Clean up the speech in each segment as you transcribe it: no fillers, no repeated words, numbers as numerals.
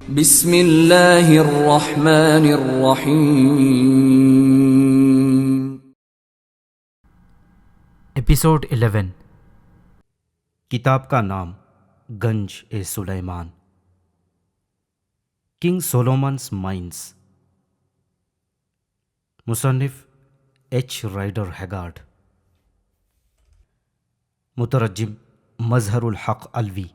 بسم اللہ الرحمن الرحیم۔ ایپیسوڈ 11۔ کتاب کا نام گنج سلیمان، کنگ سولومنز مائنز، مصنف ایچ رائڈر ہیگارڈ، مترجم مظہر الحق الوی۔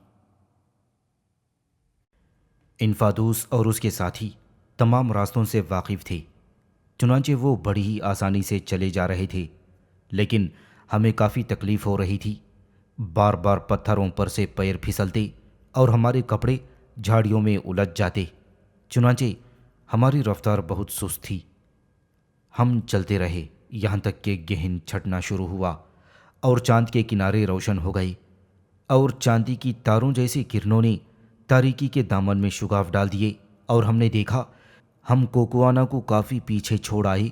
انفادوس اور اس کے ساتھی تمام راستوں سے واقف تھے، چنانچہ وہ بڑی ہی آسانی سے چلے جا رہے تھے، لیکن ہمیں کافی تکلیف ہو رہی تھی۔ بار بار پتھروں پر سے پیر پھسلتے اور ہمارے کپڑے جھاڑیوں میں الجھ جاتے، چنانچہ ہماری رفتار بہت سست تھی۔ ہم چلتے رہے یہاں تک کہ گہن چھٹنا شروع ہوا اور چاند کے کنارے روشن ہو گئے، اور چاندی کی تاروں جیسی کرنوں نے تاریکی کے دامن میں شگاف ڈال دیے، اور ہم نے دیکھا ہم کوکوانا کو کافی پیچھے چھوڑ آئے۔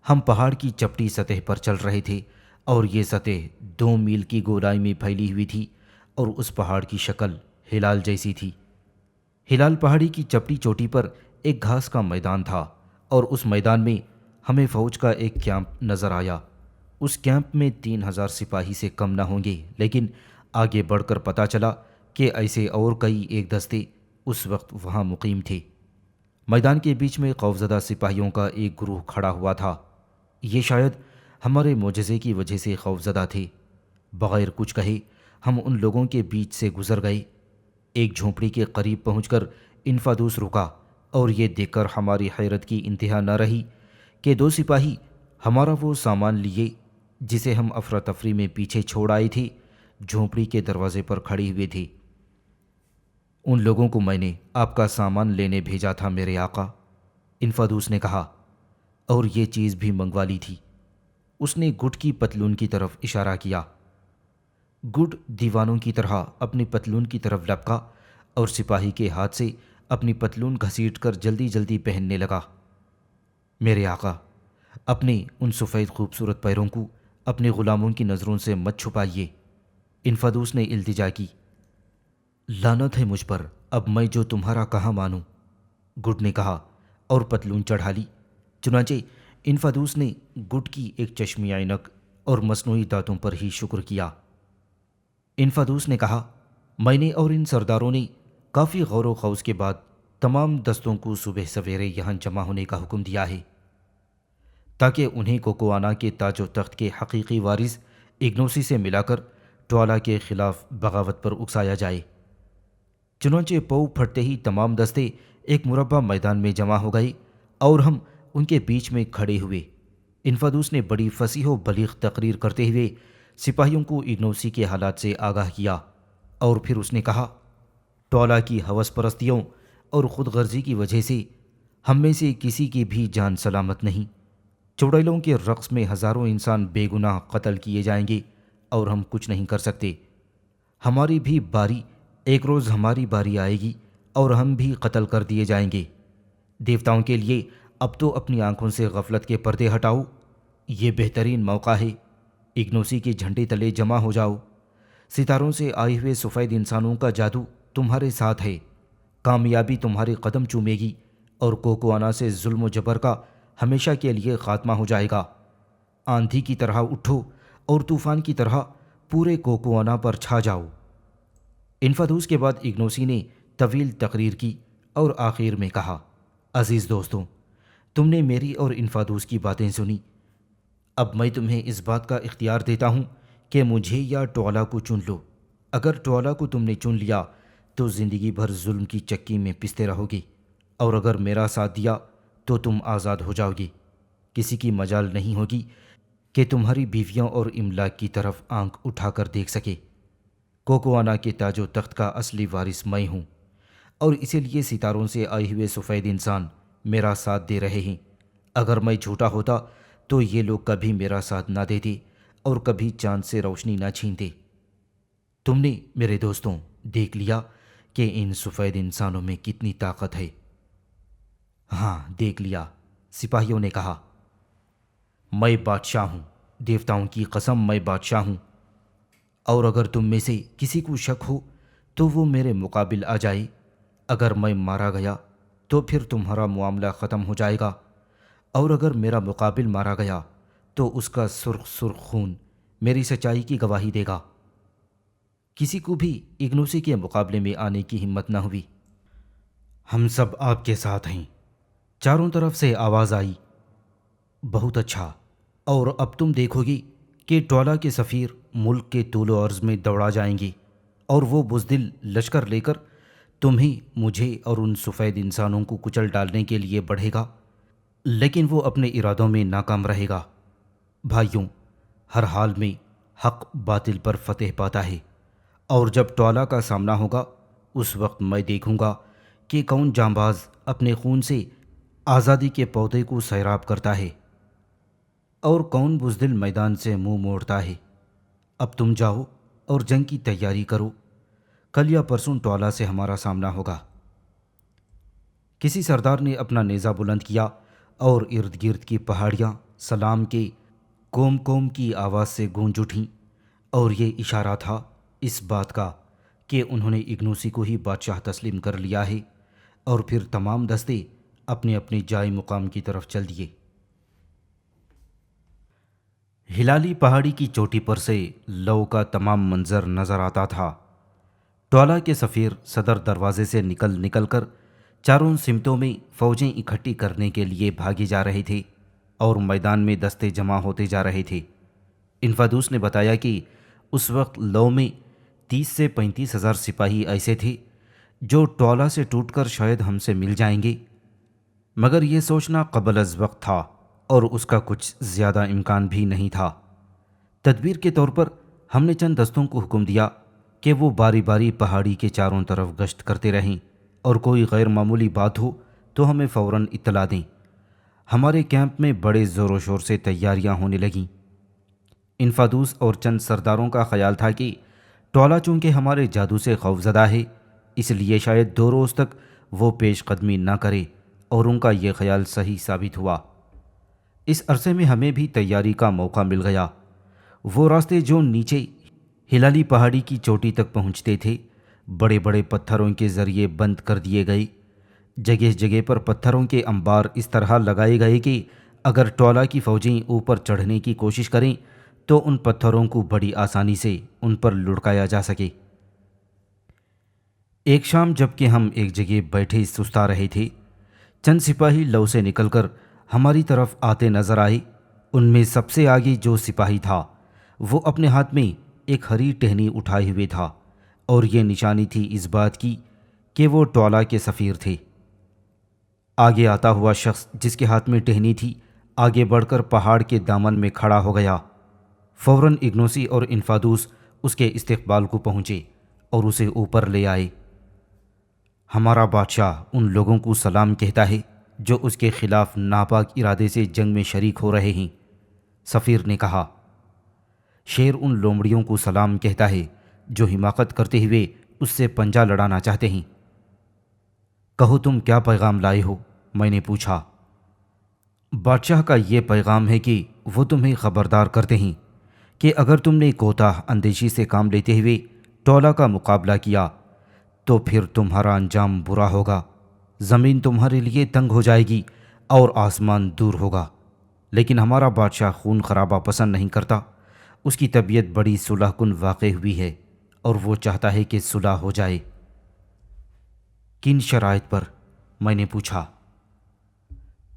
ہم پہاڑ کی چپٹی سطح پر چل رہے تھے، اور یہ سطح 2 میل کی گولائی میں پھیلی ہوئی تھی، اور اس پہاڑ کی شکل ہلال جیسی تھی۔ ہلال پہاڑی کی چپٹی چوٹی پر ایک گھاس کا میدان تھا، اور اس میدان میں ہمیں فوج کا ایک کیمپ نظر آیا۔ اس کیمپ میں 3000 سپاہی سے کم نہ ہوں گے، لیکن آگے بڑھ کر پتہ چلا کہ ایسے اور کئی ایک دستے اس وقت وہاں مقیم تھے۔ میدان کے بیچ میں خوفزدہ سپاہیوں کا ایک گروہ کھڑا ہوا تھا۔ یہ شاید ہمارے معجزے کی وجہ سے خوفزدہ تھے۔ بغیر کچھ کہے ہم ان لوگوں کے بیچ سے گزر گئے۔ ایک جھونپڑی کے قریب پہنچ کر انفادوس رکا، اور یہ دیکھ کر ہماری حیرت کی انتہا نہ رہی کہ 2 سپاہی ہمارا وہ سامان لیے جسے ہم افراتفری میں پیچھے چھوڑ آئے تھے، جھونپڑی کے دروازے پر کھڑے ہوئے تھے۔ ان لوگوں کو میں نے آپ کا سامان لینے بھیجا تھا میرے آقا، انفادوس نے کہا، اور یہ چیز بھی منگوا لی تھی۔ اس نے گڈ کی پتلون کی طرف اشارہ کیا۔ گڈ دیوانوں کی طرح اپنی پتلون کی طرف لپکا اور سپاہی کے ہاتھ سے اپنی پتلون گھسیٹ کر جلدی جلدی پہننے لگا۔ میرے آقا، اپنے ان سفید خوبصورت پیروں کو اپنے غلاموں کی نظروں سے مت چھپائیے، انفادوس نے التجا کی۔ لعنت ہے مجھ پر، اب میں جو تمہارا کہاں مانوں، گڈ نے کہا، اور پتلون چڑھا لی۔ چنانچہ انفادوس نے گڈ کی ایک چشمی عینک اور مصنوعی دانتوں پر ہی شکر کیا۔ انفادوس نے کہا، میں نے اور ان سرداروں نے کافی غور و خوض کے بعد تمام دستوں کو صبح سویرے یہاں جمع ہونے کا حکم دیا ہے، تاکہ انہیں کوکوانا کے تاج و تخت کے حقیقی وارث اگنوسی سے ملا کر ٹوالا کے خلاف بغاوت پر اکسایا جائے۔ چنانچہ پو پھٹتے ہی تمام دستے ایک مربع میدان میں جمع ہو گئے، اور ہم ان کے بیچ میں کھڑے ہوئے۔ انفادوس نے بڑی فصیح و بلیغ تقریر کرتے ہوئے سپاہیوں کو اگنوسی کے حالات سے آگاہ کیا، اور پھر اس نے کہا، ٹوالا کی ہوس پرستیوں اور خود غرضی کی وجہ سے ہم میں سے کسی کی بھی جان سلامت نہیں۔ چڑیلوں کے رقص میں ہزاروں انسان بے گناہ قتل کیے جائیں گے، اور ہم کچھ نہیں کر سکتے۔ ہماری بھی باری، ایک روز ہماری باری آئے گی، اور ہم بھی قتل کر دیے جائیں گے۔ دیوتاؤں کے لیے اب تو اپنی آنکھوں سے غفلت کے پردے ہٹاؤ، یہ بہترین موقع ہے۔ اگنوسی کے جھنڈے تلے جمع ہو جاؤ۔ ستاروں سے آئے ہوئے سفید انسانوں کا جادو تمہارے ساتھ ہے، کامیابی تمہارے قدم چومے گی، اور کوکوانا سے ظلم و جبر کا ہمیشہ کے لیے خاتمہ ہو جائے گا۔ آندھی کی طرح اٹھو اور طوفان کی طرح پورے کوکوانا پر چھا جاؤ۔ انفادوس کے بعد اگنوسی نے طویل تقریر کی اور آخر میں کہا، عزیز دوستوں، تم نے میری اور انفادوس کی باتیں سنی۔ اب میں تمہیں اس بات کا اختیار دیتا ہوں کہ مجھے یا ٹوالا کو چن لو۔ اگر ٹوالا کو تم نے چن لیا تو زندگی بھر ظلم کی چکی میں پستے رہو گے، اور اگر میرا ساتھ دیا تو تم آزاد ہو جاؤ گے۔ کسی کی مجال نہیں ہوگی کہ تمہاری بیویوں اور املاک کی طرف آنکھ اٹھا کر دیکھ سکے۔ کوکوانا کے تاج و تخت کا اصلی وارث میں ہوں، اور اسی لیے ستاروں سے آئے ہوئے سفید انسان میرا ساتھ دے رہے ہیں۔ اگر میں جھوٹا ہوتا تو یہ لوگ کبھی میرا ساتھ نہ دیتے اور کبھی چاند سے روشنی نہ چھینتے۔ تم نے میرے دوستوں دیکھ لیا کہ ان سفید انسانوں میں کتنی طاقت ہے۔ ہاں دیکھ لیا، سپاہیوں نے کہا۔ میں بادشاہ ہوں، دیوتاؤں کی قسم میں بادشاہ ہوں، اور اگر تم میں سے کسی کو شک ہو تو وہ میرے مقابل آ جائے۔ اگر میں مارا گیا تو پھر تمہارا معاملہ ختم ہو جائے گا، اور اگر میرا مقابل مارا گیا تو اس کا سرخ سرخ خون میری سچائی کی گواہی دے گا۔ کسی کو بھی اگنوسی کے مقابلے میں آنے کی ہمت نہ ہوئی۔ ہم سب آپ کے ساتھ ہیں، چاروں طرف سے آواز آئی۔ بہت اچھا، اور اب تم دیکھو گی کہ ٹولا کے سفیر ملک کے طول و عرض میں دوڑا جائیں گے، اور وہ بزدل لشکر لے کر تمہیں، مجھے اور ان سفید انسانوں کو کچل ڈالنے کے لیے بڑھے گا، لیکن وہ اپنے ارادوں میں ناکام رہے گا۔ بھائیوں، ہر حال میں حق باطل پر فتح پاتا ہے، اور جب ٹولا کا سامنا ہوگا اس وقت میں دیکھوں گا کہ کون جانباز اپنے خون سے آزادی کے پودے کو سیراب کرتا ہے اور کون بزدل میدان سے منہ موڑتا ہے۔ اب تم جاؤ اور جنگ کی تیاری کرو، کل یا پرسوں ٹولا سے ہمارا سامنا ہوگا۔ کسی سردار نے اپنا نیزہ بلند کیا اور ارد گرد کی پہاڑیاں سلام کے کوم کوم کی آواز سے گونج اٹھیں، اور یہ اشارہ تھا اس بات کا کہ انہوں نے اگنوسی کو ہی بادشاہ تسلیم کر لیا ہے، اور پھر تمام دستے اپنے اپنے جائے مقام کی طرف چل دیے۔ ہلالی پہاڑی کی چوٹی پر سے لو کا تمام منظر نظر آتا تھا۔ ٹولا کے سفیر صدر دروازے سے نکل نکل کر چاروں سمتوں میں فوجیں اکٹھی کرنے کے لیے بھاگے جا رہے تھے، اور میدان میں دستے جمع ہوتے جا رہے تھے۔ انفادوس نے بتایا کہ اس وقت لو میں 30 سے 35 ہزار سپاہی ایسے تھے جو ٹولا سے ٹوٹ کر شاید ہم سے مل جائیں گے، مگر یہ سوچنا قبل از وقت تھا، اور اس کا کچھ زیادہ امکان بھی نہیں تھا۔ تدبیر کے طور پر ہم نے چند دستوں کو حکم دیا کہ وہ باری باری پہاڑی کے چاروں طرف گشت کرتے رہیں، اور کوئی غیر معمولی بات ہو تو ہمیں فوراً اطلاع دیں۔ ہمارے کیمپ میں بڑے زور و شور سے تیاریاں ہونے لگیں۔ انفادوس اور چند سرداروں کا خیال تھا کہ ٹولا چونکہ ہمارے جادو سے خوفزدہ ہے، اس لیے شاید 2 روز تک وہ پیش قدمی نہ کرے، اور ان کا یہ خیال صحیح ثابت ہوا۔ اس عرصے میں ہمیں بھی تیاری کا موقع مل گیا۔ وہ راستے جو نیچے ہلالی پہاڑی کی چوٹی تک پہنچتے تھے بڑے بڑے پتھروں کے ذریعے بند کر دیے گئے۔ جگہ جگہ پر پتھروں کے انبار اس طرح لگائے گئے کہ اگر ٹولا کی فوجیں اوپر چڑھنے کی کوشش کریں تو ان پتھروں کو بڑی آسانی سے ان پر لڑکایا جا سکے۔ ایک شام جب کہ ہم ایک جگہ بیٹھے سستا رہے تھے، چند سپاہی لو سے نکل کر ہماری طرف آتے نظر آئے۔ ان میں سب سے آگے جو سپاہی تھا وہ اپنے ہاتھ میں ایک ہری ٹہنی اٹھائے ہوئے تھا، اور یہ نشانی تھی اس بات کی کہ وہ ٹولا کے سفیر تھے۔ آگے آتا ہوا شخص جس کے ہاتھ میں ٹہنی تھی آگے بڑھ کر پہاڑ کے دامن میں کھڑا ہو گیا۔ فوراً اگنوسی اور انفادوس اس کے استقبال کو پہنچے اور اسے اوپر لے آئے۔ ہمارا بادشاہ ان لوگوں کو سلام کہتا ہے جو اس کے خلاف ناپاک ارادے سے جنگ میں شریک ہو رہے ہیں، سفیر نے کہا۔ شیر ان لومڑیوں کو سلام کہتا ہے جو حماقت کرتے ہوئے اس سے پنجہ لڑانا چاہتے ہیں۔ کہو تم کیا پیغام لائے ہو؟ میں نے پوچھا۔ بادشاہ کا یہ پیغام ہے کہ وہ تمہیں خبردار کرتے ہیں کہ اگر تم نے کوتاہ اندیشی سے کام لیتے ہوئے ٹولا کا مقابلہ کیا تو پھر تمہارا انجام برا ہوگا۔ زمین تمہارے لیے تنگ ہو جائے گی اور آسمان دور ہوگا، لیکن ہمارا بادشاہ خون خرابہ پسند نہیں کرتا۔ اس کی طبیعت بڑی صلح کن واقع ہوئی ہے، اور وہ چاہتا ہے کہ صلح ہو جائے۔ کن شرائط پر؟ میں نے پوچھا۔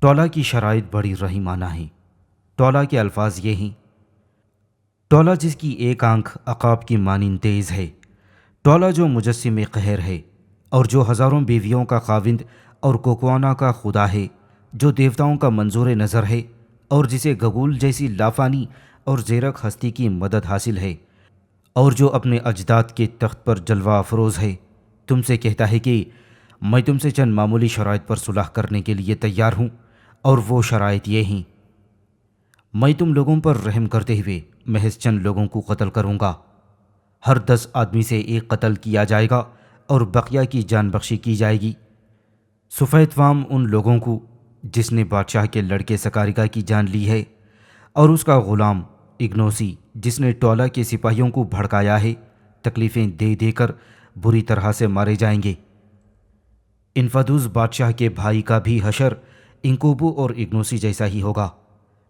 ٹولا کی شرائط بڑی رحیمانہ ہیں۔ ٹولا کے الفاظ یہ ہیں: ٹولا جس کی ایک آنکھ عقاب کی مانند تیز ہے، ٹولا جو مجسم قہر ہے، اور جو ہزاروں بیویوں کا خاوند اور کوکوانا کا خدا ہے، جو دیوتاؤں کا منظور نظر ہے، اور جسے گگول جیسی لافانی اور زیرک ہستی کی مدد حاصل ہے، اور جو اپنے اجداد کے تخت پر جلوہ افروز ہے، تم سے کہتا ہے کہ میں تم سے چند معمولی شرائط پر صلح کرنے کے لیے تیار ہوں، اور وہ شرائط یہ ہیں: میں تم لوگوں پر رحم کرتے ہوئے محض چند لوگوں کو قتل کروں گا۔ ہر 10 آدمی سے ایک قتل کیا جائے گا اور بقیہ کی جان بخشی کی جائے گی۔ سفید فام ان لوگوں کو جس نے بادشاہ کے لڑکے سکارگا کی جان لی ہے، اور اس کا غلام اگنوسی جس نے ٹولا کے سپاہیوں کو بھڑکایا ہے، تکلیفیں دے دے کر بری طرح سے مارے جائیں گے۔ انفادوس بادشاہ کے بھائی کا بھی حشر انکوبو اور اگنوسی جیسا ہی ہوگا،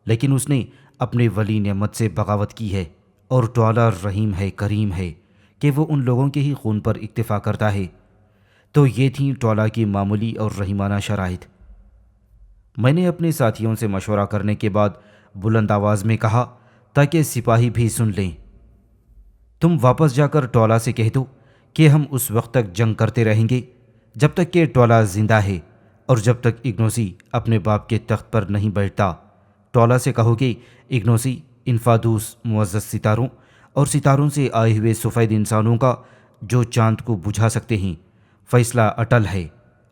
لیکن اس نے اپنے ولی نعمت سے بغاوت کی ہے، اور ٹوالا رحیم ہے، کریم ہے کہ وہ ان لوگوں کے ہی خون پر اکتفا کرتا ہے۔ تو یہ تھیں ٹوالا کی معمولی اور رحیمانہ شرائط۔ میں نے اپنے ساتھیوں سے مشورہ کرنے کے بعد بلند آواز میں کہا تاکہ سپاہی بھی سن لیں، تم واپس جا کر ٹوالا سے کہہ دو کہ ہم اس وقت تک جنگ کرتے رہیں گے جب تک کہ ٹوالا زندہ ہے، اور جب تک اگنوسی اپنے باپ کے تخت پر نہیں بیٹھتا۔ ٹوالا سے کہو کہ اگنوسی انفادوس معزز ستاروں اور ستاروں سے آئے ہوئے سفید انسانوں کا جو چاند کو بجھا سکتے ہیں، فیصلہ اٹل ہے،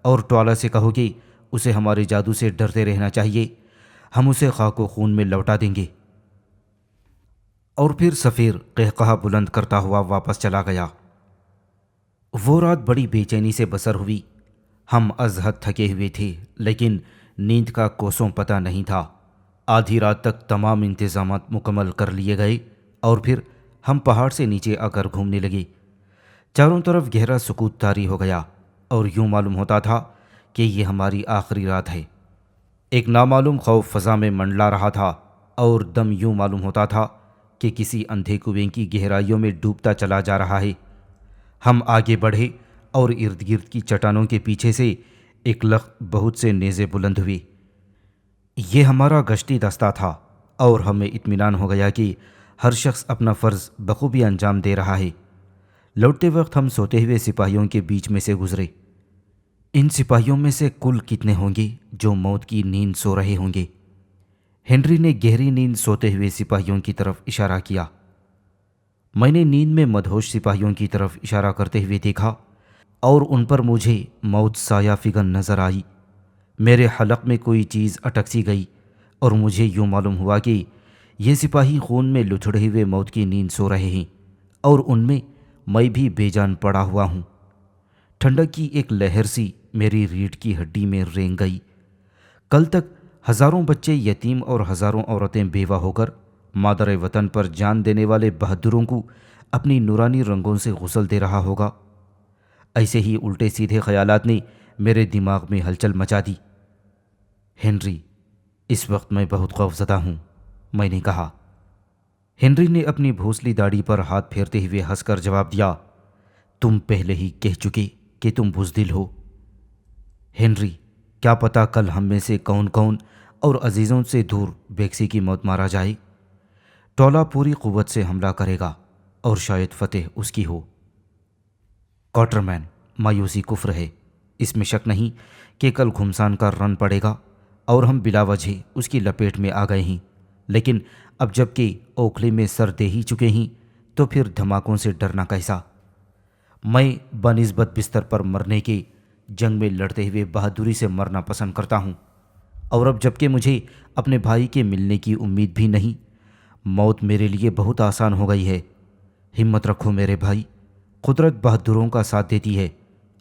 اور ٹوالا سے کہو کہ اسے ہمارے جادو سے ڈرتے رہنا چاہیے، ہم اسے خاک و خون میں لوٹا دیں گے۔ اور پھر سفیر قہقہا بلند کرتا ہوا واپس چلا گیا۔ وہ رات بڑی بے چینی سے بسر ہوئی۔ ہم از حد تھکے ہوئے تھے، لیکن نیند کا کوسوں پتہ نہیں تھا۔ آدھی رات تک تمام انتظامات مکمل کر لیے گئے، اور پھر ہم پہاڑ سے نیچے آ کر گھومنے لگے۔ چاروں طرف گہرا سکوت طاری ہو گیا، اور یوں معلوم ہوتا تھا کہ یہ ہماری آخری رات ہے۔ ایک نامعلوم خوف فضا میں منڈلا رہا تھا، اور دم یوں معلوم ہوتا تھا کہ کسی اندھے کنویں کی گہرائیوں میں ڈوبتا چلا جا رہا ہے۔ ہم آگے بڑھے، اور ارد گرد کی چٹانوں کے پیچھے سے ایک لخت بہت سے نیزے بلند ہوئے۔ یہ ہمارا گشتی دستہ تھا، اور ہمیں اطمینان ہو گیا کہ ہر شخص اپنا فرض بخوبی انجام دے رہا ہے۔ لوٹتے وقت ہم سوتے ہوئے سپاہیوں کے بیچ میں سے گزرے۔ ان سپاہیوں میں سے کل کتنے ہوں گے جو موت کی نیند سو رہے ہوں گے؟ ہنری نے گہری نیند سوتے ہوئے سپاہیوں کی طرف اشارہ کیا۔ میں نے نیند میں مدہوش سپاہیوں کی طرف اشارہ کرتے ہوئے دیکھا، اور ان پر مجھے موت سایہ فگن نظر آئی۔ میرے حلق میں کوئی چیز اٹک سی گئی، اور مجھے یوں معلوم ہوا کہ یہ سپاہی خون میں لتھڑے ہوئے موت کی نیند سو رہے ہیں، اور ان میں بھی بے جان پڑا ہوا ہوں۔ ٹھنڈک کی ایک لہر سی میری ریڑھ کی ہڈی میں رینگ گئی۔ کل تک ہزاروں بچے یتیم اور ہزاروں عورتیں بیوہ ہو کر مادر وطن پر جان دینے والے بہادروں کو اپنی نورانی رنگوں سے غسل دے رہا ہوگا۔ ایسے ہی الٹے سیدھے خیالات نے میرے دماغ میں ہلچل مچا دی۔ ہنری، اس وقت میں بہت خوفزدہ ہوں، میں نے کہا۔ ہنری نے اپنی بھوسلی داڑھی پر ہاتھ پھیرتے ہوئے ہنس کر جواب دیا، تم پہلے ہی کہہ چکے کہ تم بزدل ہو۔ ہنری، کیا پتہ کل ہم میں سے کون کون اور عزیزوں سے دور بیکسی کی موت مارا جائے۔ ٹولا پوری قوت سے حملہ کرے گا، اور شاید فتح اس کی ہو۔ کوٹرمین، مایوسی کفر ہے۔ اس میں شک نہیں کہ کل گھمسان کا رن پڑے گا، اور ہم بلا وجہ اس کی لپیٹ میں آ گئے ہیں، لیکن اب جب کہ اوکھلے میں سر دے ہی چکے ہیں تو پھر دھماکوں سے ڈرنا کیسا؟ میں بنسبت بستر پر مرنے کے جنگ میں لڑتے ہوئے بہادری سے مرنا پسند کرتا ہوں، اور اب جب کہ مجھے اپنے بھائی کے ملنے کی امید بھی نہیں، موت میرے لیے بہت آسان ہو گئی ہے۔ ہمت رکھو میرے بھائی، قدرت بہادروں کا ساتھ دیتی ہے،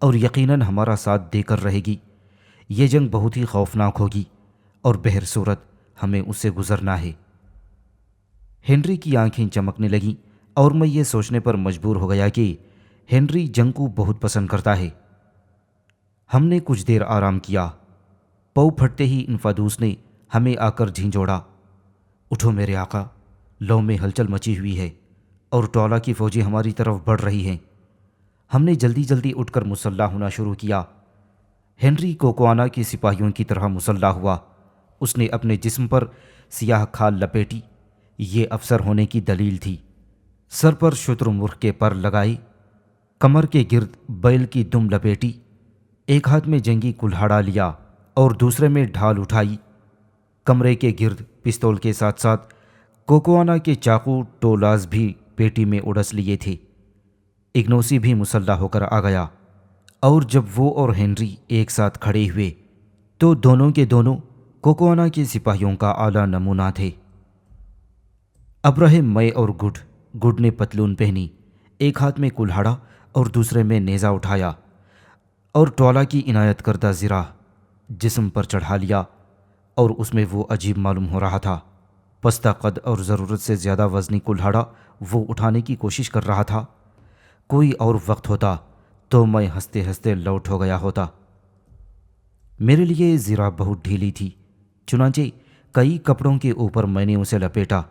اور یقیناً ہمارا ساتھ دے کر رہے گی۔ یہ جنگ بہت ہی خوفناک ہوگی، اور بہر صورت ہمیں اس سے گزرنا ہے۔ ہنری کی آنکھیں چمکنے لگیں، اور میں یہ سوچنے پر مجبور ہو گیا کہ ہنری جنگ کو بہت پسند کرتا ہے۔ ہم نے کچھ دیر آرام کیا۔ پاؤں پھٹتے ہی انفادوس نے ہمیں آ کر جھنجھوڑا، اٹھو میرے آقا، لو میں ہلچل مچی ہوئی ہے، اور ٹولا کی فوجیں ہماری طرف بڑھ رہی ہیں۔ ہم نے جلدی جلدی اٹھ کر مسلح ہونا شروع کیا۔ ہنری کوکوانا کے سپاہیوں کی طرح مسلح ہوا۔ اس نے اپنے جسم پر سیاہ کھال لپیٹی، یہ افسر ہونے کی دلیل تھی۔ سر پر شتر مرغ کے پر لگائے، کمر کے گرد بیل کی دم لپیٹی، ایک ہاتھ میں جنگی کلہاڑا لیا اور دوسرے میں ڈھال اٹھائی۔ کمرے کے گرد پستول کے ساتھ ساتھ کوکوانا کے چاقو ٹولاز بھی پیٹی میں اڑس لیے تھے۔ اگنوسی بھی مسلح ہو کر آ گیا، اور جب وہ اور ہنری ایک ساتھ کھڑے ہوئے تو دونوں کے دونوں کوکوانا کے سپاہیوں کا اعلیٰ نمونہ تھے۔ اب رہے میں اور گڈ نے پتلون پہنی، ایک ہاتھ میں کلہاڑا اور دوسرے میں نیزہ اٹھایا، اور ٹولا کی عنایت کردہ زرہ جسم پر چڑھا لیا، اور اس میں وہ عجیب معلوم ہو رہا تھا۔ پستہ قد اور ضرورت سے زیادہ وزنی کلہاڑا وہ اٹھانے کی کوشش کر رہا تھا۔ کوئی اور وقت ہوتا تو میں ہنستے ہنستے لوٹ ہو گیا ہوتا۔ میرے لیے زرہ بہت ڈھیلی تھی، چنانچہ کئی کپڑوں کے اوپر میں نے اسے لپیٹا۔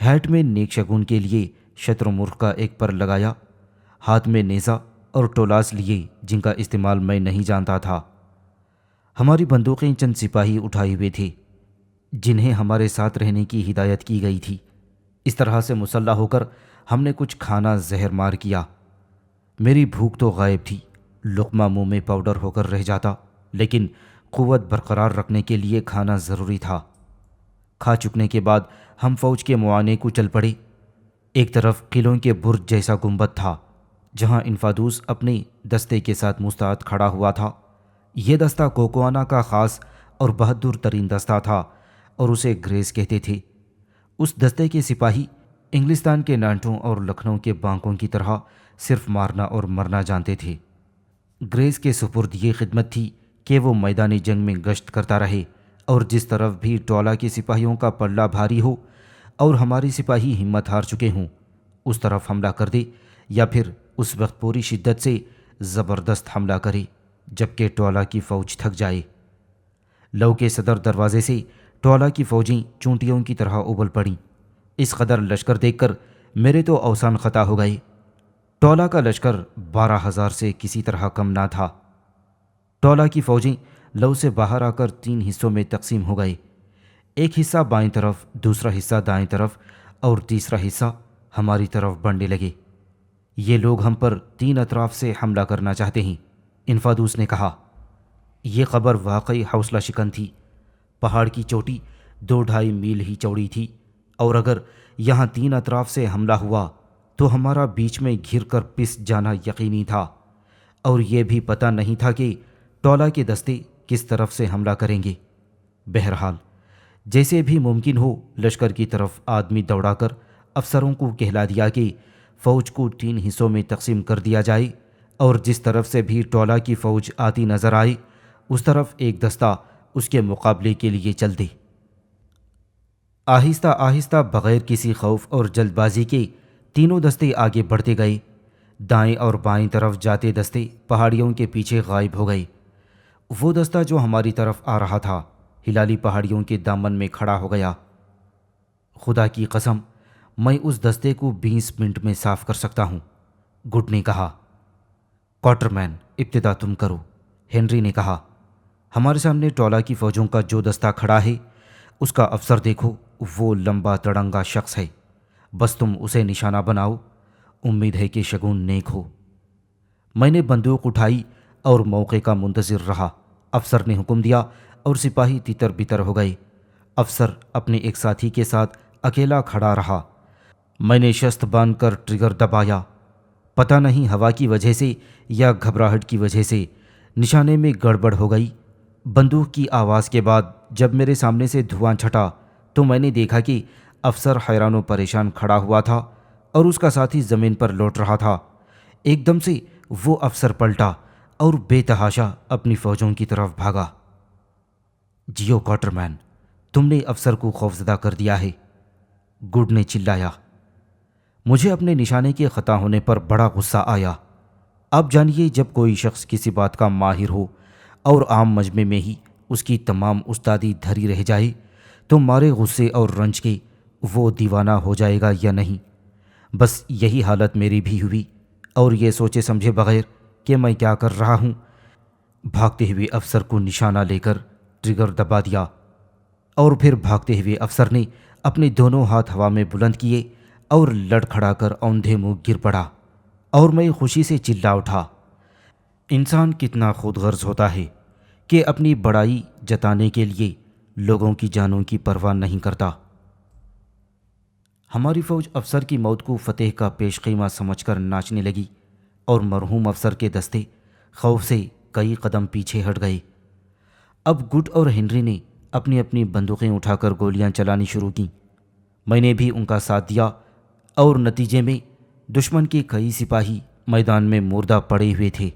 ہیٹ میں نیک شگون کے لیے شتر مرغ کا ایک پر لگایا، ہاتھ میں نیزہ اور ٹولاس لیے جن کا استعمال میں نہیں جانتا تھا۔ ہماری بندوقیں چند سپاہی اٹھائے ہوئے تھے جنہیں ہمارے ساتھ رہنے کی ہدایت کی گئی تھی۔ اس طرح سے مسلح ہو کر ہم نے کچھ کھانا زہر مار کیا۔ میری بھوک تو غائب تھی، لقمہ منہ میں پاؤڈر ہو کر رہ جاتا، لیکن قوت برقرار رکھنے کے لیے کھانا ضروری تھا۔ کھا چکنے کے بعد ہم فوج کے معائنے کو چل پڑے۔ ایک طرف قلعوں کے برج جیسا گنبد تھا جہاں انفادوس اپنے دستے کے ساتھ مستعد کھڑا ہوا تھا۔ یہ دستہ کوکوانا کا خاص اور بہادر ترین دستہ تھا اور اسے گریز کہتے تھے۔ اس دستے کے سپاہی انگلستان کے نانٹوں اور لکھنؤ کے بانکوں کی طرح صرف مارنا اور مرنا جانتے تھے۔ گریز کے سپرد یہ خدمت تھی کہ وہ میدانی جنگ میں گشت کرتا رہے اور جس طرف بھی ٹولہ کے سپاہیوں کا پلہ بھاری ہو اور ہماری سپاہی ہمت ہار چکے ہوں اس طرف حملہ کر دے، یا پھر اس وقت پوری شدت سے زبردست حملہ کرے جبکہ ٹولہ کی فوج تھک جائے۔ لو کے صدر دروازے سے ٹولہ کی فوجیں چونٹیوں کی طرح ابل پڑیں۔ اس قدر لشکر دیکھ کر میرے تو اوسان خطا ہو گئے۔ ٹولہ کا لشکر 12,000 سے کسی طرح کم نہ تھا۔ ٹولہ کی فوجیں لو سے باہر آ کر 3 حصوں میں تقسیم ہو گئے، ایک حصہ بائیں طرف، دوسرا حصہ دائیں طرف اور تیسرا حصہ ہماری طرف بڑھنے لگے۔ یہ لوگ ہم پر 3 اطراف سے حملہ کرنا چاہتے ہیں، انفادوس نے کہا۔ یہ خبر واقعی حوصلہ شکن تھی۔ پہاڑ کی چوٹی 2-2.5 میل ہی چوڑی تھی، اور اگر یہاں 3 اطراف سے حملہ ہوا تو ہمارا بیچ میں گھر کر پس جانا یقینی تھا، اور یہ بھی پتہ نہیں تھا کہ ٹولہ کے دستے کس طرف سے حملہ کریں گے۔ بہرحال جیسے بھی ممکن ہو لشکر کی طرف آدمی دوڑا کر افسروں کو کہلا دیا کہ فوج کو 3 حصوں میں تقسیم کر دیا جائے، اور جس طرف سے بھی ٹولہ کی فوج آتی نظر آئے اس طرف ایک دستہ اس کے مقابلے کے لیے چل دے۔ آہستہ آہستہ بغیر کسی خوف اور جلد بازی کے تینوں دستے آگے بڑھتے گئے۔ دائیں اور بائیں طرف جاتے دستے پہاڑیوں کے پیچھے غائب ہو گئے۔ وہ دستہ جو ہماری طرف آ رہا تھا ہلالی پہاڑیوں کے دامن میں کھڑا ہو گیا۔ خدا کی قسم میں اس دستے کو 20 منٹ میں صاف کر سکتا ہوں، گڈ نے کہا۔ کوارٹر مین ابتدا تم کرو، ہنری نے کہا۔ ہمارے سامنے ٹولہ کی فوجوں کا جو دستہ کھڑا ہے اس کا افسر دیکھو، وہ لمبا تڑنگا شخص ہے، بس تم اسے نشانہ بناؤ، امید ہے کہ شگون نیک ہو۔ میں نے بندوق اٹھائی اور موقع کا منتظر رہا۔ افسر نے حکم دیا اور سپاہی تتر بتر ہو گئے۔ افسر اپنے ایک ساتھی کے ساتھ اکیلا کھڑا رہا۔ میں نے شست باندھ کر ٹریگر دبایا۔ پتہ نہیں ہوا کی وجہ سے یا گھبراہٹ کی وجہ سے نشانے میں گڑبڑ ہو گئی۔ بندوق کی آواز کے بعد جب میرے سامنے سے دھواں چھٹا تو میں نے دیکھا کہ افسر حیران و پریشان کھڑا ہوا تھا اور اس کا ساتھی زمین پر لوٹ رہا تھا۔ ایک دم سے وہ افسر پلٹا اور بے تحاشا اپنی فوجوں کی طرف بھاگا۔ جیو کوارٹر مین، تم نے افسر کو خوفزدہ کر دیا ہے، گڈ نے چلایا۔ مجھے اپنے نشانے کے خطا ہونے پر بڑا غصہ آیا۔ اب جانیے جب کوئی شخص کسی بات کا ماہر ہو اور عام مجمع میں ہی اس کی تمام استادی دھری رہ جائے تو مارے غصے اور رنج کے وہ دیوانہ ہو جائے گا یا نہیں۔ بس یہی حالت میری بھی ہوئی، اور یہ سوچے سمجھے بغیر کہ میں کیا کر رہا ہوں، بھاگتے ہوئے افسر کو نشانہ لے کر ٹریگر دبا دیا، اور پھر بھاگتے ہوئے افسر نے اپنے دونوں ہاتھ ہوا میں بلند کیے اور لڑکھڑا کر اوندھے منہ گر پڑا، اور میں خوشی سے چلا اٹھا۔ انسان کتنا خود غرض ہوتا ہے کہ اپنی بڑائی جتانے کے لیے لوگوں کی جانوں کی پرواہ نہیں کرتا۔ ہماری فوج افسر کی موت کو فتح کا پیش خیمہ سمجھ کر ناچنے لگی، اور مرحوم افسر کے دستے خوف سے کئی قدم پیچھے ہٹ گئے۔ اب گڈ اور ہنری نے اپنی اپنی بندوقیں اٹھا کر گولیاں چلانی شروع کیں۔ میں نے بھی ان کا ساتھ دیا، اور نتیجے میں دشمن کے کئی سپاہی میدان میں مردہ پڑے ہوئے تھے۔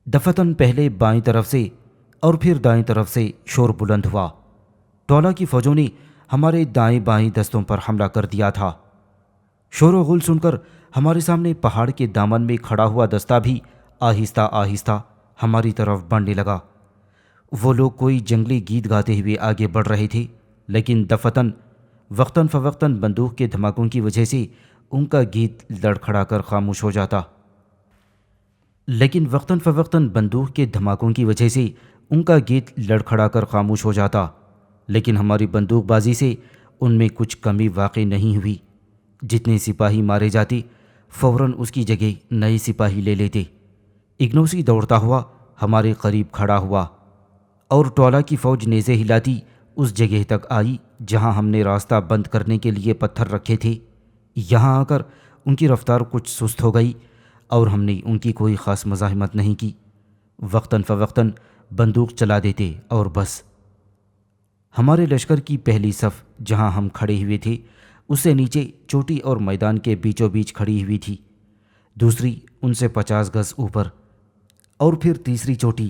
دفتن پہلے بائیں طرف سے اور پھر دائیں طرف سے شور بلند ہوا۔ ٹولہ کی فوجوں نے ہمارے دائیں بائیں دستوں پر حملہ کر دیا تھا۔ شور و غل سن کر ہمارے سامنے پہاڑ کے دامن میں کھڑا ہوا دستہ بھی آہستہ آہستہ ہماری طرف بڑھنے لگا۔ وہ لوگ کوئی جنگلی گیت گاتے ہوئے آگے بڑھ رہے تھے، لیکن دفتن وقتاً فوقتاً بندوق کے دھماکوں کی وجہ سے ان کا گیت لڑکھڑا کر خاموش ہو جاتا لیکن ہماری بندوق بازی سے ان میں کچھ کمی واقع نہیں ہوئی۔ جتنے سپاہی مارے جاتے فوراً اس کی جگہ نئے سپاہی لے لیتے۔ اگنوسی دوڑتا ہوا ہمارے قریب کھڑا ہوا اور ٹولہ کی فوج نیزے ہلاتی اس جگہ تک آئی جہاں ہم نے راستہ بند کرنے کے لیے پتھر رکھے تھے۔ یہاں آ کر ان کی رفتار کچھ سست ہو گئی اور ہم نے ان کی کوئی خاص مزاحمت نہیں کی، وقتاً فوقتاً بندوق چلا دیتے اور بس۔ ہمارے لشکر کی پہلی صف جہاں ہم کھڑے ہوئے تھے اس سے نیچے چوٹی اور میدان کے بیچوں بیچ کھڑی ہوئی تھی، دوسری ان سے 50 گز اوپر، اور پھر تیسری چوٹی،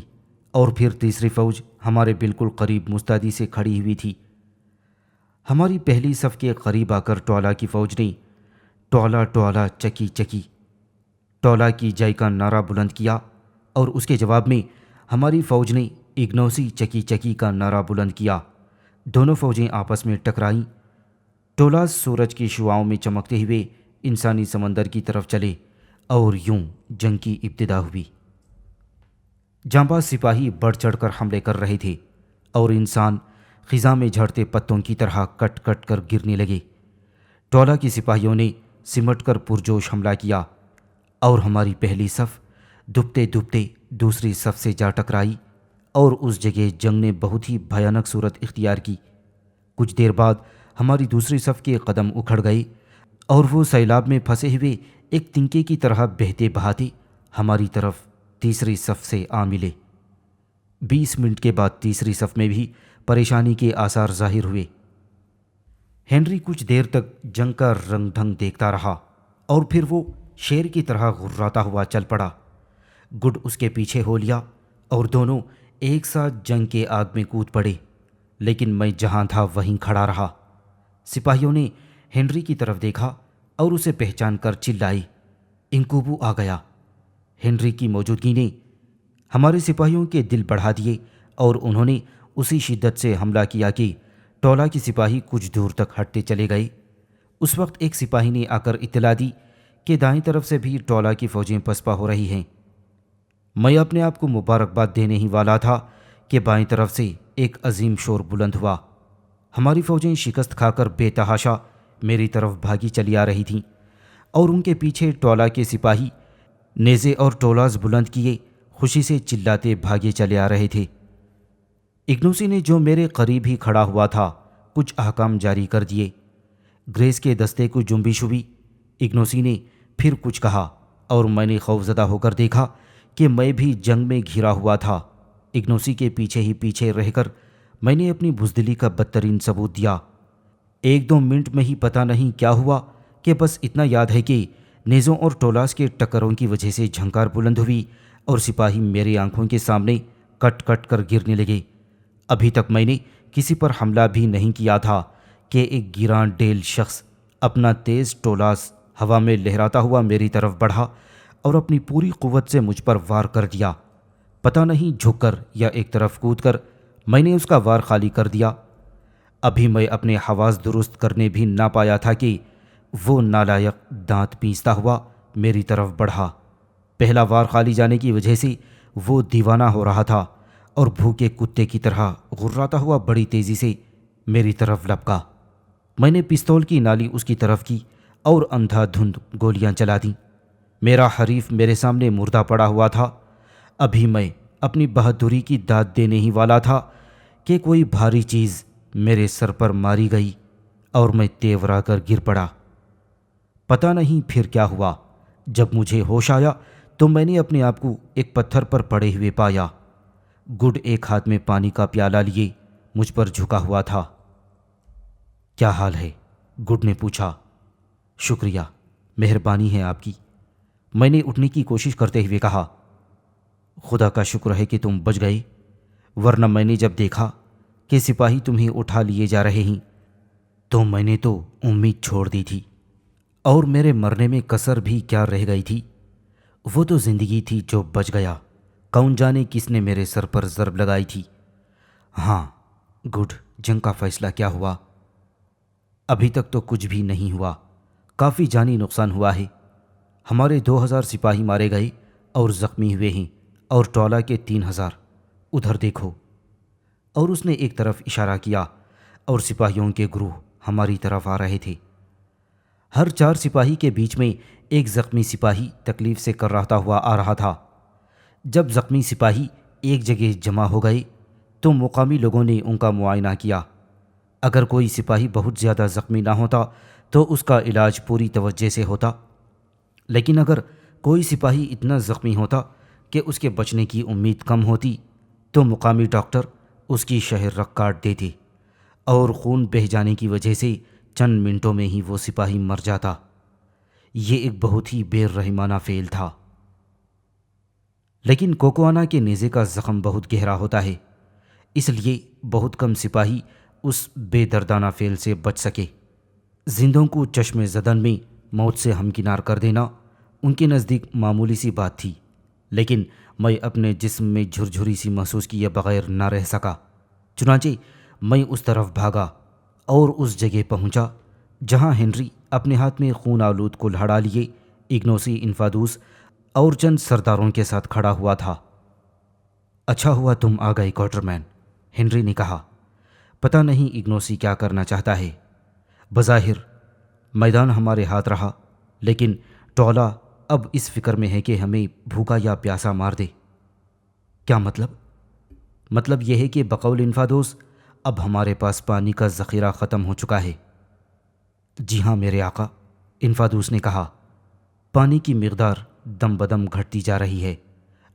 اور پھر تیسری فوج ہمارے بالکل قریب مستعدی سے کھڑی ہوئی تھی۔ ہماری پہلی صف کے قریب آ کر ٹولہ کی فوج نے ٹولہ ٹولہ چکی چکی ٹولہ کی جائی کا نعرہ بلند کیا، اور اس کے جواب میں ہماری فوج نے اگنوسی چکی چکی کا نعرہ بلند کیا۔ دونوں فوجیں آپس میں ٹکرائیں۔ ٹولاز سورج کی شعاؤں میں چمکتے ہوئے انسانی سمندر کی طرف چلے اور یوں جنگ کی ابتدا ہوئی۔ جانباز سپاہی بڑھ چڑھ کر حملے کر رہے تھے اور انسان خزاں میں جھڑتے پتوں کی طرح کٹ کٹ کر گرنے لگے۔ ٹولہ کے سپاہیوں نے سمٹ کر پرجوش حملہ کیا اور ہماری پہلی صف دبتے دبتے دوسری صف سے جا ٹکرائی اور اس جگہ جنگ نے بہت ہی بھیانک صورت اختیار کی۔ کچھ دیر بعد ہماری دوسری صف کے قدم اکھڑ گئے اور وہ سیلاب میں پھنسے ہوئے ایک تنکے کی طرح بہتے بہاتے ہماری طرف تیسری صف سے آ ملے۔ 20 منٹ کے بعد تیسری صف میں بھی پریشانی کے آثار ظاہر ہوئے۔ ہنری کچھ دیر تک جنگ کا رنگ ڈھنگ دیکھتا رہا اور پھر وہ شیر کی طرح غراتا ہوا چل پڑا۔ گڈ اس کے پیچھے ہو لیا اور دونوں ایک ساتھ جنگ کے آگ میں کود پڑے، لیکن میں جہاں تھا وہیں کھڑا رہا۔ سپاہیوں نے ہنری کی طرف دیکھا اور اسے پہچان کر چلائے، انکوبو آ گیا۔ ہنری کی موجودگی نے ہمارے سپاہیوں کے دل بڑھا دیے اور انہوں نے اسی شدت سے حملہ کیا کہ ٹولہ کی سپاہی کچھ دور تک ہٹتے چلے گئے۔ اس وقت ایک سپاہی نے آ کر اطلاع دی کہ دائیں طرف سے بھی ٹولہ کی فوجیں پسپا ہو رہی ہیں۔ میں اپنے آپ کو مبارکباد دینے ہی والا تھا کہ بائیں طرف سے ایک عظیم شور بلند ہوا۔ ہماری فوجیں شکست کھا کر بے تحاشا میری طرف بھاگی چلی آ رہی تھیں اور ان کے پیچھے ٹولہ کے سپاہی نیزے اور ٹولاز بلند کیے خوشی سے چلاتے بھاگے چلے آ رہے تھے۔ اگنوسی نے جو میرے قریب ہی کھڑا ہوا تھا کچھ احکام جاری کر دیے۔ گریس کے دستے کو جنبش ہوئی۔ اگنوسی نے پھر کچھ کہا اور میں نے خوفزدہ ہو کر دیکھا کہ میں بھی جنگ میں گھرا ہوا تھا۔ اگنوسی کے پیچھے ہی پیچھے رہ کر میں نے اپنی بزدلی کا بدترین ثبوت دیا۔ 1-2 منٹ میں ہی پتہ نہیں کیا ہوا کہ بس اتنا یاد ہے کہ نیزوں اور ٹولاز کے ٹکروں کی وجہ سے جھنکار بلند ہوئی اور سپاہی میری آنکھوں کے سامنے کٹ کٹ کر گرنے لگے۔ ابھی تک میں نے کسی پر حملہ بھی نہیں کیا تھا کہ ایک گراں ڈیل شخص اپنا تیز ٹولاز ہوا میں لہراتا ہوا میری طرف بڑھا اور اپنی پوری قوت سے مجھ پر وار کر دیا۔ پتہ نہیں جھک کر یا ایک طرف کود کر میں نے اس کا وار خالی کر دیا۔ ابھی میں اپنے حواس درست کرنے بھی نہ پایا تھا کہ وہ نالائق دانت پیستا ہوا میری طرف بڑھا۔ پہلا وار خالی جانے کی وجہ سے وہ دیوانہ ہو رہا تھا اور بھوکے کتے کی طرح غراتا ہوا بڑی تیزی سے میری طرف لپکا۔ میں نے پستول کی نالی اس کی طرف کی اور اندھا دھند گولیاں چلا دیں۔ میرا حریف میرے سامنے مردہ پڑا ہوا تھا۔ ابھی میں اپنی بہادری کی داد دینے ہی والا تھا کہ کوئی بھاری چیز میرے سر پر ماری گئی اور میں تیورا کر گر پڑا۔ پتہ نہیں پھر کیا ہوا۔ جب مجھے ہوش آیا تو میں نے اپنے آپ کو ایک پتھر پر پڑے ہوئے پایا۔ گڈ ایک ہاتھ میں پانی کا پیالہ لیے مجھ پر جھکا ہوا تھا۔ کیا حال ہے؟ گڈ نے پوچھا۔ شکریہ، مہربانی ہے آپ کی، میں نے اٹھنے کی کوشش کرتے ہوئے کہا۔ خدا کا شکر ہے کہ تم بچ گئے، ورنہ میں نے جب دیکھا کہ سپاہی تمہیں اٹھا لیے جا رہے ہیں تو میں نے تو امید چھوڑ دی تھی، اور میرے مرنے میں کسر بھی کیا رہ گئی تھی۔ وہ تو زندگی تھی جو بچ گیا، کون جانے کس نے میرے سر پر ضرب لگائی تھی۔ ہاں گڈ، جنگ کا فیصلہ کیا ہوا؟ ابھی تک تو کچھ بھی نہیں ہوا، کافی جانی نقصان ہوا ہے۔ ہمارے 2000 سپاہی مارے گئے اور زخمی ہوئے ہیں، اور ٹولہ کے 3000۔ ادھر دیکھو۔ اور اس نے ایک طرف اشارہ کیا، اور سپاہیوں کے گروہ ہماری طرف آ رہے تھے۔ ہر 4 سپاہی کے بیچ میں ایک زخمی سپاہی تکلیف سے کراہتا ہوا آ رہا تھا۔ جب زخمی سپاہی ایک جگہ جمع ہو گئے تو مقامی لوگوں نے ان کا معائنہ کیا۔ اگر کوئی سپاہی بہت زیادہ زخمی نہ ہوتا تو اس کا علاج پوری توجہ سے ہوتا، لیکن اگر کوئی سپاہی اتنا زخمی ہوتا کہ اس کے بچنے کی امید کم ہوتی تو مقامی ڈاکٹر اس کی شہر رگ کاٹ دیتے، اور خون بہہ جانے کی وجہ سے چند منٹوں میں ہی وہ سپاہی مر جاتا۔ یہ ایک بہت ہی بے رحمانہ فعل تھا۔ لیکن کوکوانا کے نیزے کا زخم بہت گہرا ہوتا ہے، اس لیے بہت کم سپاہی اس بے دردانہ فعل سے بچ سکے۔ زندوں کو چشم زدن میں موت سے ہمکنار کر دینا ان کے نزدیک معمولی سی بات تھی، لیکن میں اپنے جسم میں جھرجھری سی محسوس کیے بغیر نہ رہ سکا۔ چنانچہ میں اس طرف بھاگا اور اس جگہ پہنچا جہاں ہنری اپنے ہاتھ میں خون آلود کلہاڑا لیے اگنوسی انفادوس اور چند سرداروں کے ساتھ کھڑا ہوا تھا۔ اچھا ہوا تم آ گئے کوارٹرمین، ہنری نے کہا۔ پتہ نہیں اگنوسی کیا کرنا چاہتا ہے۔ بظاہر میدان ہمارے ہاتھ رہا، لیکن ٹولہ اب اس فکر میں ہے کہ ہمیں بھوکا یا پیاسا مار دے۔ کیا مطلب؟ مطلب یہ ہے کہ بقول انفادوس اب ہمارے پاس پانی کا ذخیرہ ختم ہو چکا ہے۔ جی ہاں میرے آقا، انفادوس نے کہا۔ پانی کی مقدار دم بدم گھٹتی جا رہی ہے،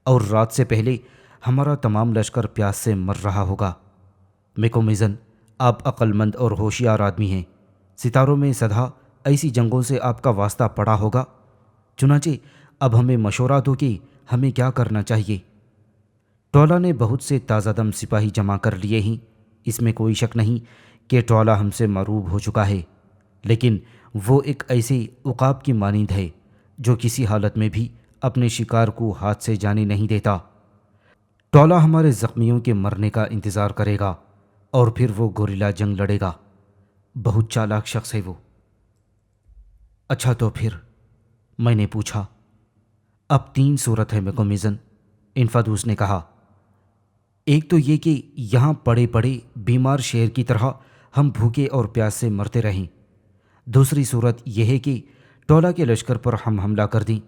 اور رات سے پہلے ہمارا تمام لشکر پیاس سے مر رہا ہوگا۔ میکومیزن، آپ عقل مند اور ہوشیار آدمی ہیں، ستاروں میں سدھا ایسی جنگوں سے آپ کا واسطہ پڑا ہوگا۔ چنانچہ اب ہمیں مشورہ دو کہ ہمیں کیا کرنا چاہیے۔ ٹولہ نے بہت سے تازہ دم سپاہی جمع کر لیے ہیں، اس میں کوئی شک نہیں کہ ٹولہ ہم سے مروب ہو چکا ہے، لیکن وہ ایک ایسے عقاب کی مانند ہے جو کسی حالت میں بھی اپنے شکار کو ہاتھ سے جانے نہیں دیتا۔ ٹولہ ہمارے زخمیوں کے مرنے کا انتظار کرے گا اور پھر وہ گوریلا جنگ لڑے گا۔ بہت چالاک شخص ہے وہ۔ اچھا تو پھر؟ میں نے پوچھا۔ اب 3 صورت ہے میکومیزن، انفادوس نے کہا۔ ایک تو یہ کہ یہاں پڑے پڑے بیمار شیر کی طرح ہم بھوکے اور پیاس سے مرتے رہیں۔ دوسری صورت یہ ہے کہ ٹولہ کے لشکر پر ہم حملہ کر دیں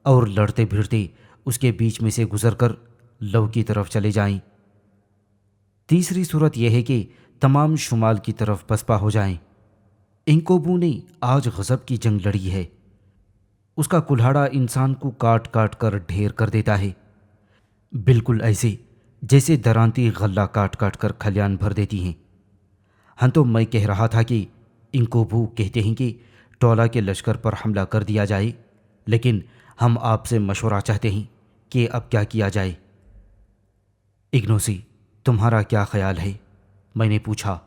اور لڑتے بھیڑتے اس کے بیچ میں سے گزر کر لو کی طرف چلے جائیں۔ تیسری صورت یہ ہے کہ تمام شمال کی طرف پسپا ہو جائیں۔ انکوبو نے آج غضب کی جنگ لڑی ہے، اس کا کلہاڑا انسان کو کاٹ کاٹ کر ڈھیر کر دیتا ہے، بالکل ایسے جیسے درانتی غلہ کاٹ کاٹ کر کھلیان بھر دیتی ہیں۔ ہاں تو میں کہہ رہا تھا کہ انکوبو کہتے ہیں کہ ٹولہ کے لشکر پر حملہ کر دیا جائے، لیکن ہم آپ سے مشورہ چاہتے ہیں کہ اب کیا کیا جائے۔ اگنوسی، تمہارا کیا خیال ہے؟ میں نے پوچھا۔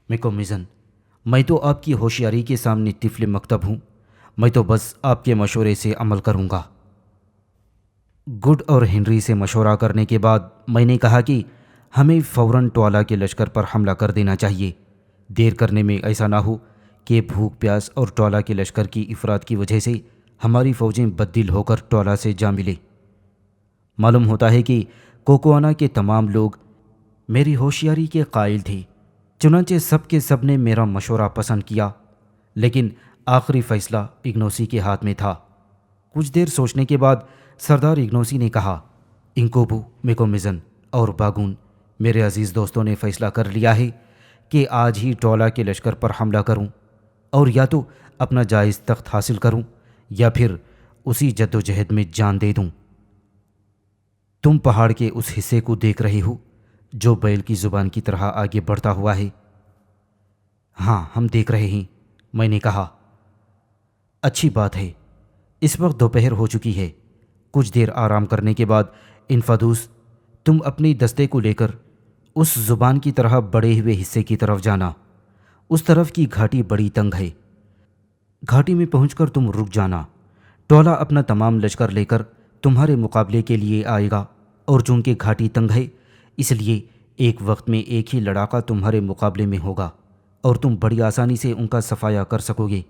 میکومیزن، میں تو آپ کی ہوشیاری کے سامنے طفل مکتب ہوں، میں تو بس آپ کے مشورے سے عمل کروں گا۔ گڈ اور ہنری سے مشورہ کرنے کے بعد میں نے کہا کہ ہمیں فوراً ٹولہ کے لشکر پر حملہ کر دینا چاہیے۔ دیر کرنے میں ایسا نہ ہو کہ بھوک پیاس اور ٹولہ کے لشکر کی افراد کی وجہ سے ہماری فوجیں بددل ہو کر ٹولہ سے جا ملے۔ معلوم ہوتا ہے کہ کوکوانا کے تمام لوگ میری ہوشیاری کے قائل تھے، چنانچہ سب کے سب نے میرا مشورہ پسند کیا، لیکن آخری فیصلہ اگنوسی کے ہاتھ میں تھا۔ کچھ دیر سوچنے کے بعد سردار اگنوسی نے کہا، انکوبو، میکومیزن اور باگون، میرے عزیز دوستوں نے فیصلہ کر لیا ہے کہ آج ہی ٹولہ کے لشکر پر حملہ کروں، اور یا تو اپنا جائز تخت حاصل کروں یا پھر اسی جد و جہد میں جان دے دوں۔ تم پہاڑ کے اس حصے کو دیکھ رہے ہو جو بیل کی زبان کی طرح آگے بڑھتا ہوا ہے؟ ہاں، ہم دیکھ رہے ہیں، میں نے کہا۔ اچھی بات ہے، اس وقت دوپہر ہو چکی ہے۔ کچھ دیر آرام کرنے کے بعد انفادوس، تم اپنی دستے کو لے کر اس زبان کی طرح بڑے ہوئے حصے کی طرف جانا۔ اس طرف کی گھاٹی بڑی تنگ ہے، گھاٹی میں پہنچ کر تم رک جانا۔ ٹولہ اپنا تمام لشکر لے کر تمہارے مقابلے کے لیے آئے گا، اور چونکہ گھاٹی تنگ ہے اس لیے ایک وقت میں ایک ہی لڑاکا تمہارے مقابلے میں ہوگا اور تم بڑی آسانی سے ان کا صفایا کر سکو گے۔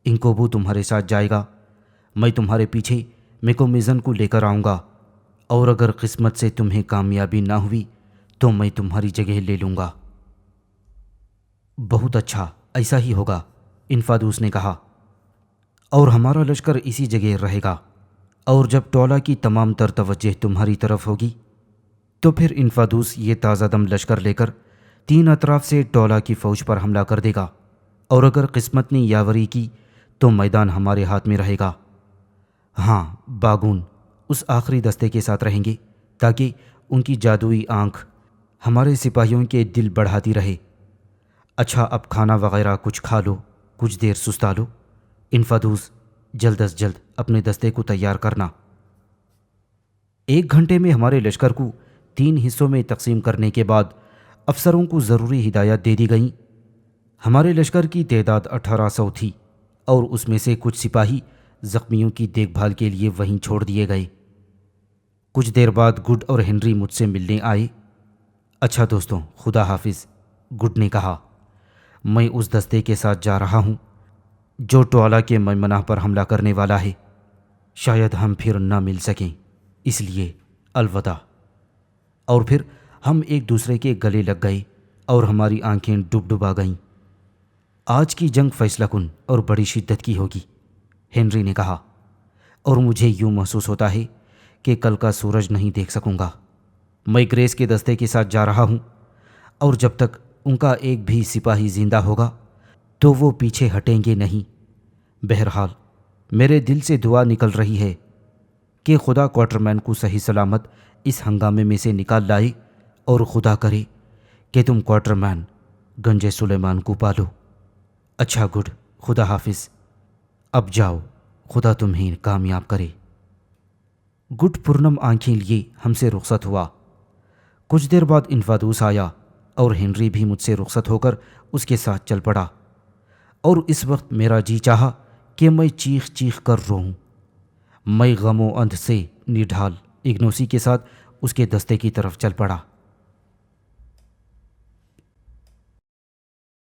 انکوبو تمہارے ساتھ جائے گا، میں تمہارے پیچھے میکومیزن کو لے کر آؤں گا، اور اگر قسمت سے تمہیں کامیابی نہ ہوئی تو میں تمہاری جگہ لے لوں گا۔ بہت اچھا، ایسا ہی ہوگا، انفادوس نے کہا، اور ہمارا لشکر اسی جگہ رہے گا، اور جب ٹولہ کی تمام تر توجہ تمہاری طرف ہوگی تو پھر انفادوس یہ تازہ دم لشکر لے کر 3 اطراف سے ٹولہ کی فوج پر حملہ کر دے گا، اور اگر قسمت نے یاوری کی تو میدان ہمارے ہاتھ میں رہے گا۔ ہاں، باگون اس آخری دستے کے ساتھ رہیں گے تاکہ ان کی جادوئی آنکھ ہمارے سپاہیوں کے دل بڑھاتی رہے۔ اچھا، اب کھانا وغیرہ کچھ کھا لو، کچھ دیر سستا لو۔ انفادوس، جلد از جلد اپنے دستے کو تیار کرنا۔ 1 گھنٹے میں ہمارے لشکر کو 3 حصوں میں تقسیم کرنے کے بعد افسروں کو ضروری ہدایات دے دی گئیں۔ ہمارے لشکر کی تعداد 1800 تھی، اور اس میں سے کچھ سپاہی زخمیوں کی دیکھ بھال کے لیے وہیں چھوڑ دیے گئے۔ کچھ دیر بعد گڈ اور ہنری مجھ سے ملنے آئے۔ اچھا دوستوں، خدا حافظ، گڈ نے کہا۔ میں اس دستے کے ساتھ جا رہا ہوں جو ٹولہ کے میمنہ پر حملہ کرنے والا ہے۔ شاید ہم پھر نہ مل سکیں، اس لیے الوداع۔ اور پھر ہم ایک دوسرے کے گلے لگ گئے اور ہماری آنکھیں ڈبڈبا گئیں۔ آج کی جنگ فیصلہ کن اور بڑی شدت کی ہوگی، ہنری نے کہا، اور مجھے یوں محسوس ہوتا ہے کہ کل کا سورج نہیں دیکھ سکوں گا۔ میں گریس کے دستے کے ساتھ جا رہا ہوں، اور جب تک ان کا ایک بھی سپاہی زندہ ہوگا تو وہ پیچھے ہٹیں گے نہیں۔ بہرحال میرے دل سے دعا نکل رہی ہے کہ خدا کوارٹرمین کو صحیح سلامت اس ہنگامے میں سے نکال لائے، اور خدا کرے کہ تم کوارٹرمین گنج سلیمان کو پالو۔ اچھا گڈ، خدا حافظ، اب جاؤ، خدا تمہیں کامیاب کرے۔ گڈ پرنم آنکھیں لیے ہم سے رخصت ہوا۔ کچھ دیر بعد انفادوس آیا، اور ہنری بھی مجھ سے رخصت ہو کر اس کے ساتھ چل پڑا، اور اس وقت میرا جی چاہا کہ میں چیخ چیخ کر روؤں۔ میں غم و اندھ سے نڈھال اگنوسی کے ساتھ اس کے دستے کی طرف چل پڑا۔